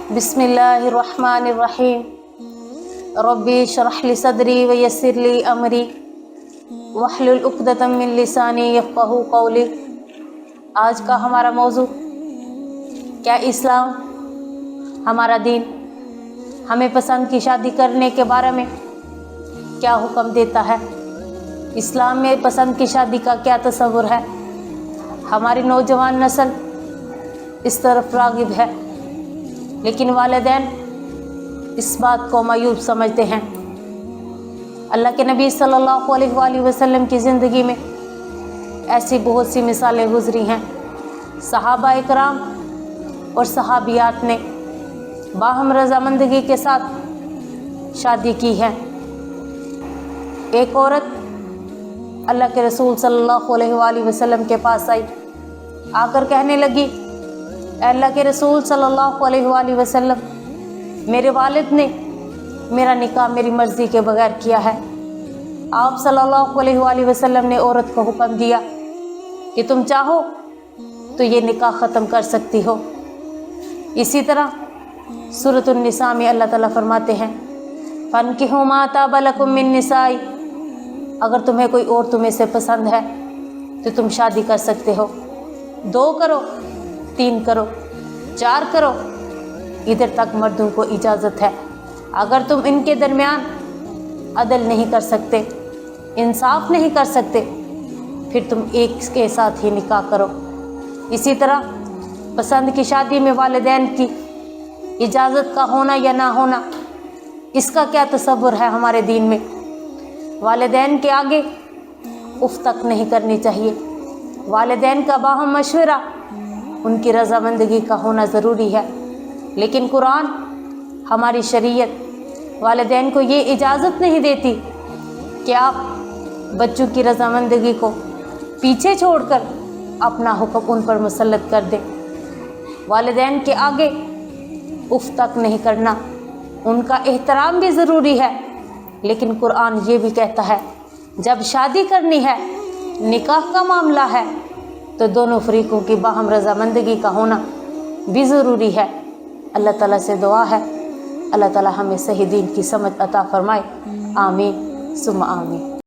बिस्मिल्लाहिर्रहमानिर्रहीम। रब्बी इश्रह ली सदरी व यस्सिर ली अमरी वहलुल उक़दतम मिन लिसानी यफ़क़हू क़ौली। आज का हमारा मौजू, क्या इस्लाम हमारा दीन हमें पसंद की शादी करने के बारे में क्या हुक्म देता है। इस्लाम में पसंद की शादी का क्या तस्वुर है। हमारी नौजवान नस्ल इस तरफ राग़िब है, लेकिन वालिदैन इस बात को मायूब समझते हैं। अल्लाह के नबी सल्लल्लाहु अलैहि वसल्लम की ज़िंदगी में ऐसी बहुत सी मिसालें गुज़री हैं। सहाबा इकराम और सहाबियात ने बाहम रज़ामंदगी के साथ शादी की है। एक औरत अल्लाह के रसूल सल्लल्लाहु अलैहि वसल्लम के पास आई, आकर कहने लगी, अल्लाह के रसूल सल्लल्लाहु अलैहि वसल्लम, मेरे वालिद ने मेरा निकाह मेरी मर्ज़ी के बगैर किया है। आप सल्लल्लाहु अलैहि वसल्लम ने औरत को हुक्म दिया कि तुम चाहो तो ये निकाह ख़त्म कर सकती हो। इसी तरह सूरतुन निसा में अल्लाह ताला फरमाते हैं, फ़न्किहू मा ताबा लकुम मिन निसाई, अगर तुम्हें कोई और तुम्हें से पसंद है तो तुम शादी कर सकते हो। 2 करो, 3 करो, 4 करो, इधर तक मर्दों को इजाज़त है। अगर तुम इनके दरमियान अदल नहीं कर सकते, इंसाफ नहीं कर सकते, फिर तुम एक के साथ ही निकाह करो। इसी तरह पसंद की शादी में वालिदैन की इजाज़त का होना या ना होना, इसका क्या तस्वुर है हमारे दीन में। वालिदैन के आगे उफ तक नहीं करनी चाहिए। वालिदैन का बाहम मशवरा, उनकी रज़ामंदगी का होना ज़रूरी है। लेकिन कुरान, हमारी शरीयत वालिदैन को ये इजाज़त नहीं देती कि आप बच्चों की रज़ामंदगी को पीछे छोड़कर अपना हुक्म उन पर मुसल्लत कर दें। वालिदैन के आगे उफ तक नहीं करना, उनका एहतराम भी ज़रूरी है। लेकिन कुरान ये भी कहता है, जब शादी करनी है, निकाह का मामला है, तो दोनों फरीकों की बाहम रज़ामंदगी का होना भी ज़रूरी है। अल्लाह ताला से दुआ है, अल्लाह ताला हमें सही दीन की समझ अता फरमाए। आमीन सुम्मा आमीन।